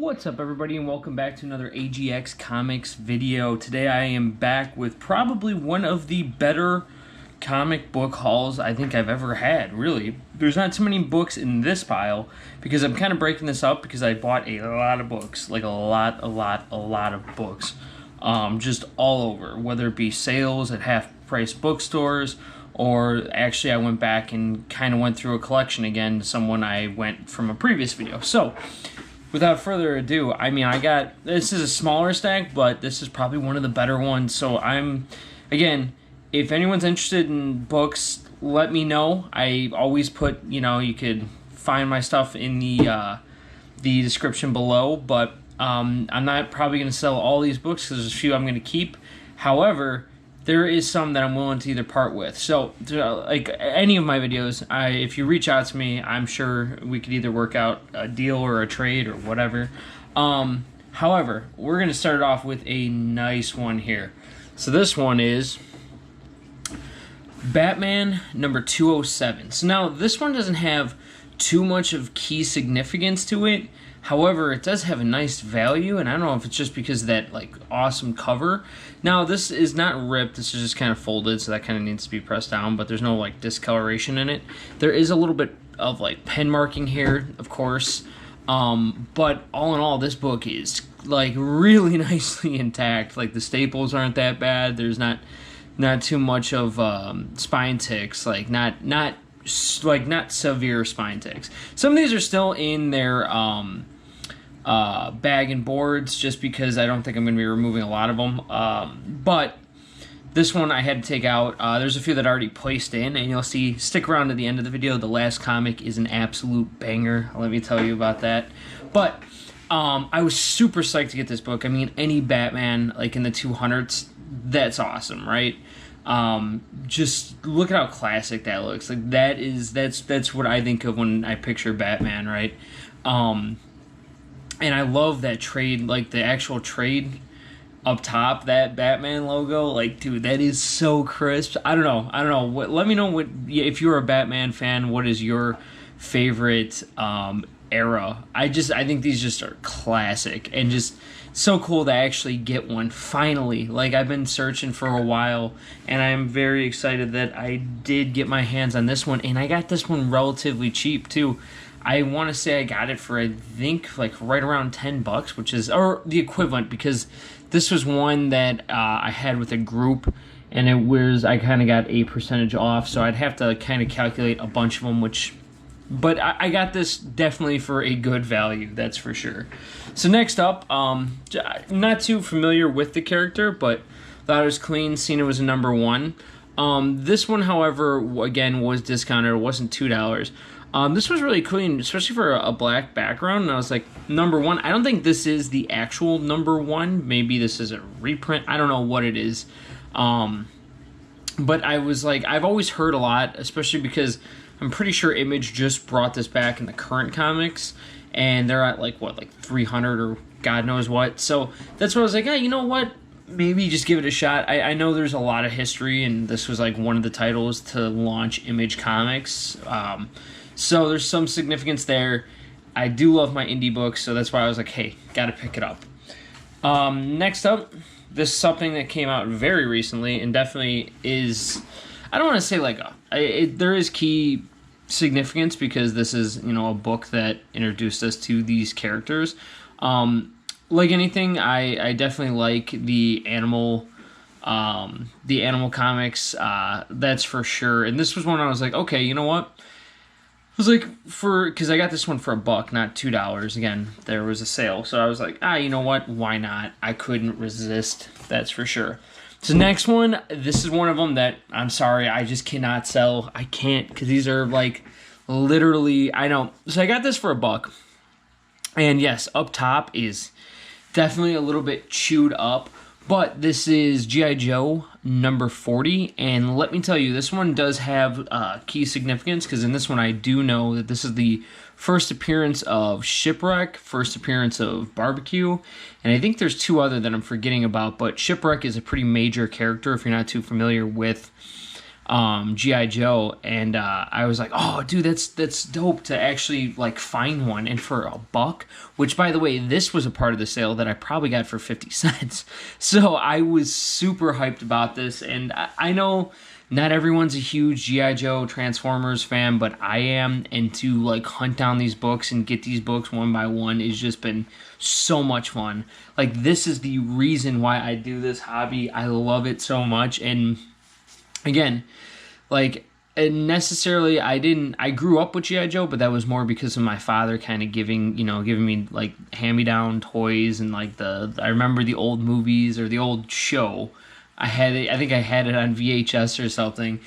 What's up, everybody, and welcome back to another AGXComics video. Today I am back with probably one of the better comic book hauls I think I've ever had, really. There's not too many books in this pile because I'm kind of breaking this up because I bought a lot of books, like a lot of books, just all over, whether it be sales at half-price bookstores, or actually I went back and kind of went through a collection again, someone I went from a previous video. So, without further ado, this is a smaller stack, but this is probably one of the better ones. So again, if anyone's interested in books, let me know. I always put, you could find my stuff in the description below, but I'm not probably going to sell all these books because there's a few I'm going to keep. However, there is some that I'm willing to either part with. So, like any of my videos, if you reach out to me, I'm sure we could either work out a deal or a trade or whatever. However, we're going to start off with a nice one here. So this one is Batman number 207. So now, this one doesn't have too much of key significance to it. However, it does have a nice value, and I don't know if it's just because of that awesome cover. Now, this is not ripped, this is just kind of folded, so that kind of needs to be pressed down, but there's no discoloration in it. There is a little bit of pen marking here, of course, but all in all, this book is really nicely intact. The staples aren't that bad. There's not too much of spine ticks, not severe spine ticks. Some of these are still in their bag and boards, just because I don't think I'm going to be removing a lot of them. But this one I had to take out. There's a few that I already placed in, and you'll see, stick around to the end of the video. The last comic is an absolute banger. Let me tell you about that. But I was super psyched to get this book. I mean, any Batman in the 200s, that's awesome, right? Just look at how classic that looks. That's what I think of when I picture Batman, right? And I love that trade, the actual trade up top, that Batman logo. Dude, that is so crisp. I don't know. Let me know if you're a Batman fan, what is your favorite era? I think these just are classic and just so cool to actually get one finally. I've been searching for a while, and I'm very excited that I did get my hands on this one, and I got this one relatively cheap too. I want to say I got it for, I think, right around $10, which is, or the equivalent, because this was one that I had with a group, and I kind of got a percentage off, so I'd have to kind of calculate a bunch of them, but I got this definitely for a good value, that's for sure. So next up, not too familiar with the character, but thought it was clean. Cena was a number 1. This one, however, again, was discounted. It wasn't $2. This was really clean, especially for a black background, and I was like, number 1. I don't think this is the actual number 1. Maybe this is a reprint. I don't know what it is. But I was I've always heard a lot, especially because I'm pretty sure Image just brought this back in the current comics, and they're at 300 or God knows what. So that's why I was like, you know what? Maybe just give it a shot. I know there's a lot of history, and this was one of the titles to launch Image Comics. So there's some significance there. I do love my indie books, so that's why I was like, hey, gotta pick it up. Next up, this is something that came out very recently, and definitely is, I don't want to say there is key significance, because this is, a book that introduced us to these characters. Like anything, I definitely like the animal comics, that's for sure. And this was one I was like, okay, you know what? I was because I got this one for $1, not $2. Again, there was a sale, so I was like, you know what? Why not? I couldn't resist, that's for sure. So next one, this is one of them that, I'm sorry, I just cannot sell. I can't, because these are literally, I know. So I got this for $1. And yes, up top is definitely a little bit chewed up, but this is G.I. Joe number 40, and let me tell you, this one does have key significance, because in this one I do know that this is the first appearance of Shipwreck, first appearance of Barbecue, and I think there's 2 other that I'm forgetting about, but Shipwreck is a pretty major character if you're not too familiar with G.I. Joe, and I was like, oh, dude, that's dope to actually like find one, and for $1, which, by the way, this was a part of the sale that I probably got for 50 cents. So I was super hyped about this, and I know not everyone's a huge G.I. Joe Transformers fan, but I am, and to like hunt down these books and get these books one by one has just been so much fun. Like, this is the reason why I do this hobby. I love it so much, and again, like, necessarily I grew up with G.I. Joe, but that was more because of my father kind of giving me like hand-me-down toys, and like I remember the old movies or the old show. I think I had it on VHS or something,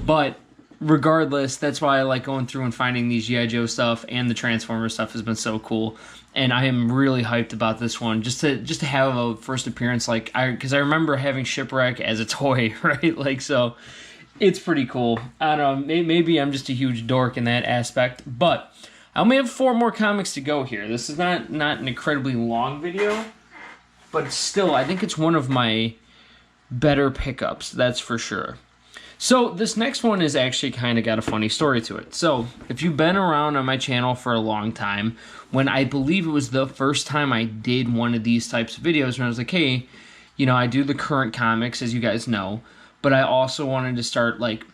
but regardless, that's why I like going through and finding these G.I. Joe stuff, and the Transformers stuff has been so cool. And I am really hyped about this one, just to have a first appearance, like, because I remember having Shipwreck as a toy, right? Like, so it's pretty cool. I don't know, maybe I'm just a huge dork in that aspect, but I only have 4 more comics to go here. This is not an incredibly long video, but still, I think it's one of my better pickups, that's for sure. So this next one is actually kind of got a funny story to it. So if you've been around on my channel for a long time, when I believe it was the first time I did one of these types of videos, when I was like, hey, you know, I do the current comics, as you guys know, but I also wanted to start like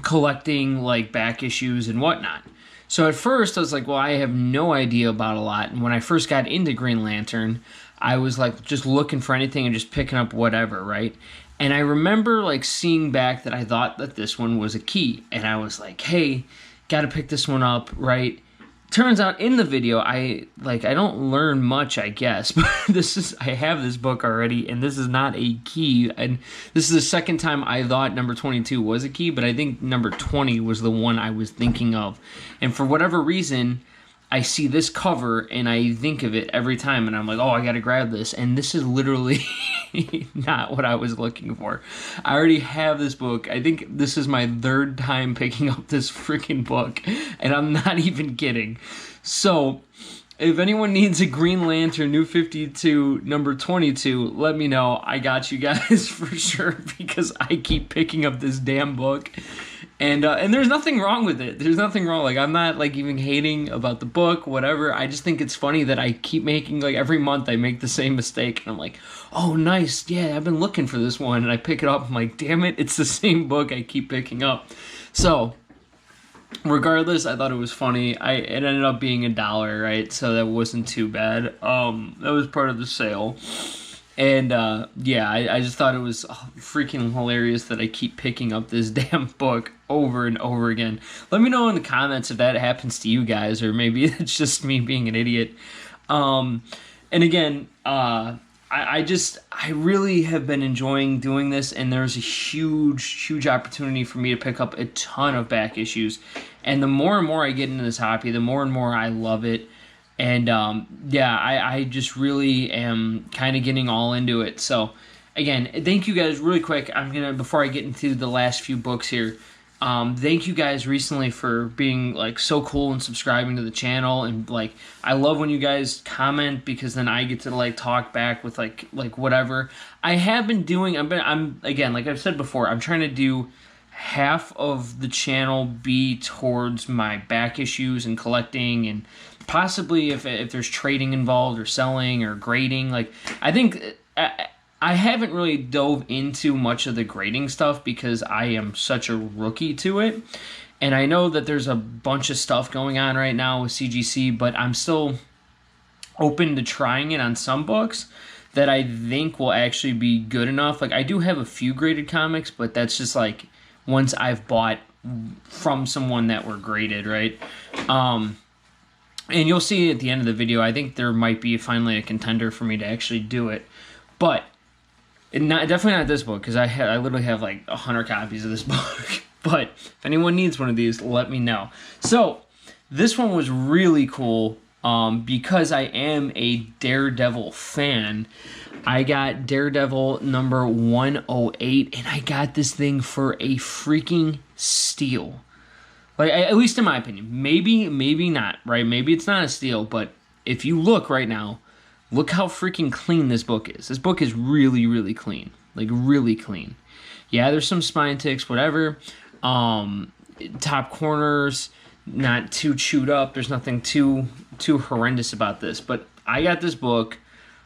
collecting like back issues and whatnot. So at first I was like, well, I have no idea about a lot. And when I first got into Green Lantern, I was like just looking for anything and just picking up whatever, right? And I remember like seeing back that I thought that this one was a key, and I was like, hey, gotta pick this one up, right? Turns out in the video, I don't learn much, I guess, but I have this book already, and this is not a key, and this is the second time I thought number 22 was a key, but I think number 20 was the one I was thinking of. And for whatever reason, I see this cover and I think of it every time, and I'm like, oh, I gotta grab this, and this is literally not what I was looking for. I already have this book. I think this is my 3rd time picking up this freaking book, and I'm not even kidding. So if anyone needs a Green Lantern New 52 number 22, let me know. I got you guys for sure, because I keep picking up this damn book. And there's nothing wrong with it. There's nothing wrong. Like, I'm not like even hating about the book, whatever. I just think it's funny that I keep making, like, every month I make the same mistake, and I'm like, oh, nice, yeah, I've been looking for this one, and I pick it up. I'm like, damn it, it's the same book I keep picking up. So regardless, I thought it was funny. It ended up being $1, right? So that wasn't too bad. That was part of the sale. And, yeah, I just thought it was freaking hilarious that I keep picking up this damn book over and over again. Let me know in the comments if that happens to you guys, or maybe it's just me being an idiot. And again, I really have been enjoying doing this, and there's a huge opportunity for me to pick up a ton of back issues. And the more and more I get into this hobby, the more and more I love it. And, yeah, I just really am kind of getting all into it. So, again, thank you guys really quick. Before I get into the last few books here, thank you guys recently for being, like, so cool and subscribing to the channel. And, like, I love when you guys comment, because then I get to, like, talk back with, like whatever. I have been doing, again, like I've said before, I'm trying to do half of the channel be towards my back issues and collecting, and possibly if there's trading involved or selling or grading. Like, I think I haven't really dove into much of the grading stuff because I am such a rookie to it. And I know that there's a bunch of stuff going on right now with CGC, but I'm still open to trying it on some books that I think will actually be good enough. Like, I do have a few graded comics, but that's just like ones I've bought from someone that were graded, right? And you'll see at the end of the video, I think there might be finally a contender for me to actually do it. But definitely not this book, because I literally have like 100 copies of this book. But if anyone needs one of these, let me know. So this one was really cool because I am a Daredevil fan. I got Daredevil number 108, and I got this thing for a freaking steal. Like, at least in my opinion. Maybe not, right? Maybe it's not a steal, but if you look right now, look how freaking clean this book is. This book is really, really clean. Like, really clean. Yeah, there's some spine ticks, whatever. Top corners, not too chewed up. There's nothing too horrendous about this. But I got this book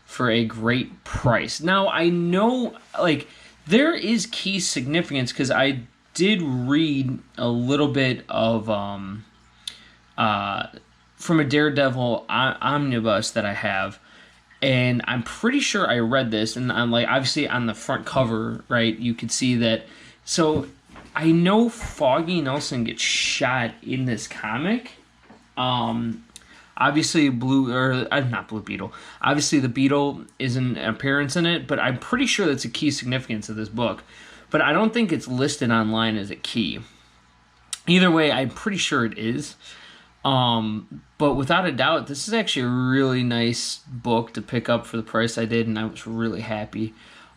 for a great price. Now, I know, like, there is key significance because I did read a little bit of from a Daredevil omnibus that I have, and I'm pretty sure I read this, and I'm like, obviously on the front cover, right, you could see that. So I know Foggy Nelson gets shot in this comic. Obviously not Blue Beetle. Obviously the Beetle is an appearance in it, but I'm pretty sure that's a key significance of this book. But I don't think it's listed online as a key. Either way, I'm pretty sure it is. But without a doubt, this is actually a really nice book to pick up for the price I did, and I was really happy.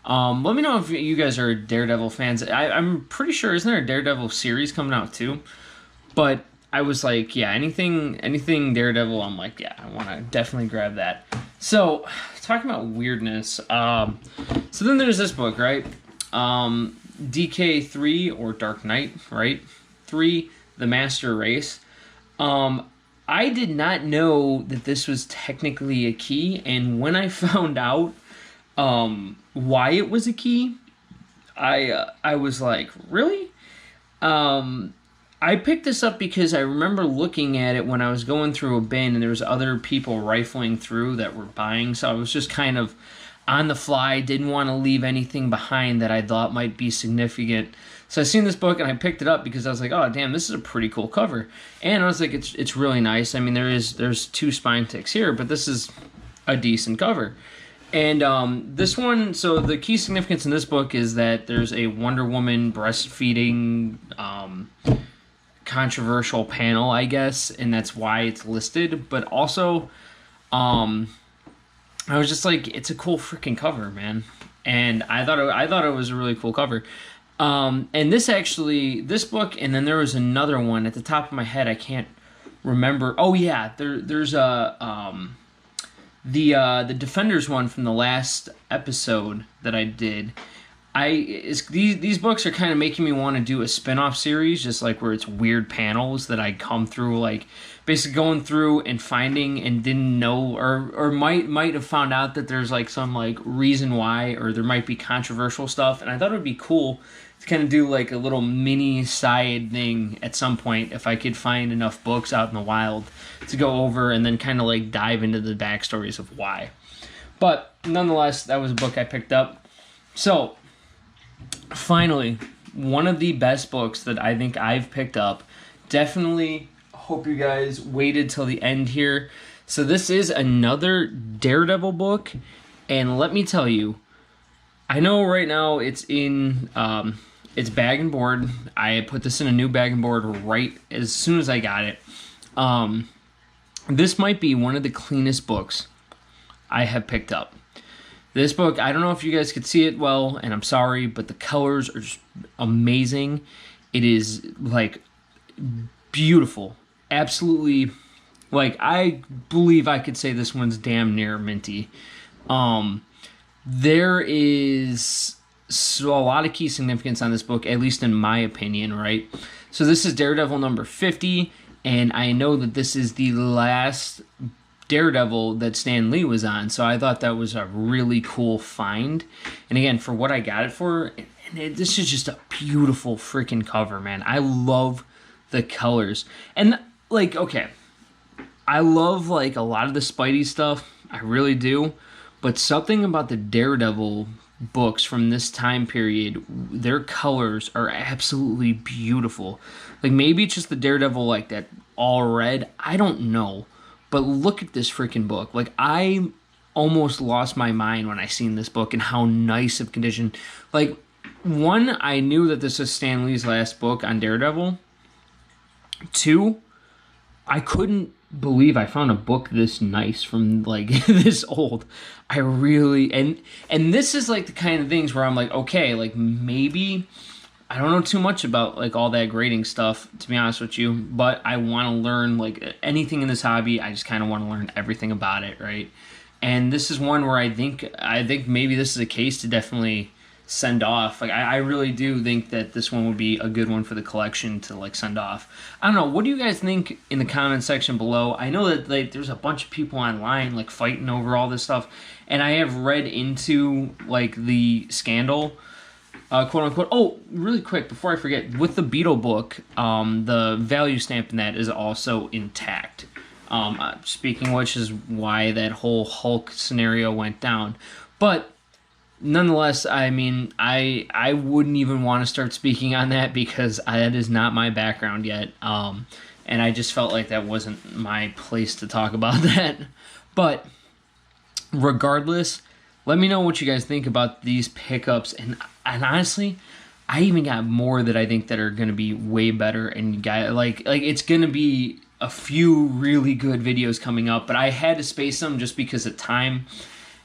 Let me know if you guys are Daredevil fans. I'm pretty sure, isn't there a Daredevil series coming out too? But I was like, yeah, anything Daredevil, I'm like, yeah, I want to definitely grab that. So, talking about weirdness, so then there's this book, right? DK3, or Dark Knight, right? 3, The Master Race. I did not know that this was technically a key, and when I found out why it was a key, I was like, really? I picked this up because I remember looking at it when I was going through a bin, and there was other people rifling through that were buying, so I was just kind of on the fly, didn't want to leave anything behind that I thought might be significant. So I seen this book and I picked it up because I was like, oh damn, this is a pretty cool cover. And I was like, it's really nice. I mean, there's 2 spine ticks here, but this is a decent cover. And this one, so the key significance in this book is that there's a Wonder Woman breastfeeding controversial panel, I guess, and that's why it's listed. But also, I was just like, it's a cool freaking cover, man. And I thought it was a really cool cover. And this book, and then there was another one at the top of my head. I can't remember. Oh yeah, there's the Defenders one from the last episode that I did. These books are kind of making me want to do a spin-off series, just like where it's weird panels that I come through, like basically going through and finding and didn't know, or might have found out that there's like some like reason why, or there might be controversial stuff, and I thought it would be cool to kind of do like a little mini side thing at some point if I could find enough books out in the wild to go over and then kind of like dive into the backstories of why. But nonetheless, that was a book I picked up. So finally, one of the best books that I think I've picked up. Definitely hope you guys waited till the end here. So this is another Daredevil book, and let me tell you, I know right now it's in it's bag and board. I put this in a new bag and board right as soon as I got it. This might be one of the cleanest books I have picked up. This book, I don't know if you guys could see it well, and I'm sorry, but the colors are just amazing. It is, like, beautiful. Absolutely, like, I believe I could say this one's damn near minty. There is a lot of key significance on this book, at least in my opinion, right? So this is Daredevil number 50, and I know that this is the last Daredevil that Stan Lee was on, so I thought that was a really cool find. And again, for what I got it for, this is just a beautiful freaking cover, man. I love the colors. And, like, okay, I love, like, a lot of the Spidey stuff. I really do. But something about the Daredevil books from this time period, their colors are absolutely beautiful. Like, maybe it's just the Daredevil, like, that all red. I don't know. But look at this freaking book. Like, I almost lost my mind when I seen this book and how nice of condition. Like, one, I knew that this was Stan Lee's last book on Daredevil. 2, I couldn't believe I found a book this nice from, like, this old. I really, and this is, like, the kind of things where I'm like, okay, like, maybe, I don't know too much about, like, all that grading stuff, to be honest with you, but I want to learn, like, anything in this hobby. I just kind of want to learn everything about it, right? And this is one where I think maybe this is a case to definitely send off. Like I really do think that this one would be a good one for the collection to like send off. I don't know. What do you guys think in the comment section below? I know that like there's a bunch of people online like fighting over all this stuff, and I have read into like the scandal, quote unquote. Oh, really quick before I forget, with the Beetle book, the value stamp in that is also intact. Speaking of which is why that whole Hulk scenario went down, but. Nonetheless, I mean, I wouldn't even want to start speaking on that because that is not my background yet, and I just felt like that wasn't my place to talk about that. But regardless, let me know what you guys think about these pickups, and honestly, I even got more that I think that are going to be way better, and like it's going to be a few really good videos coming up, but I had to space them just because of time,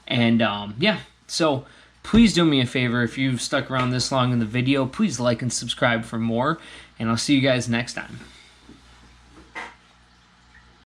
and yeah, so. Please do me a favor, if you've stuck around this long in the video, please like and subscribe for more, and I'll see you guys next time.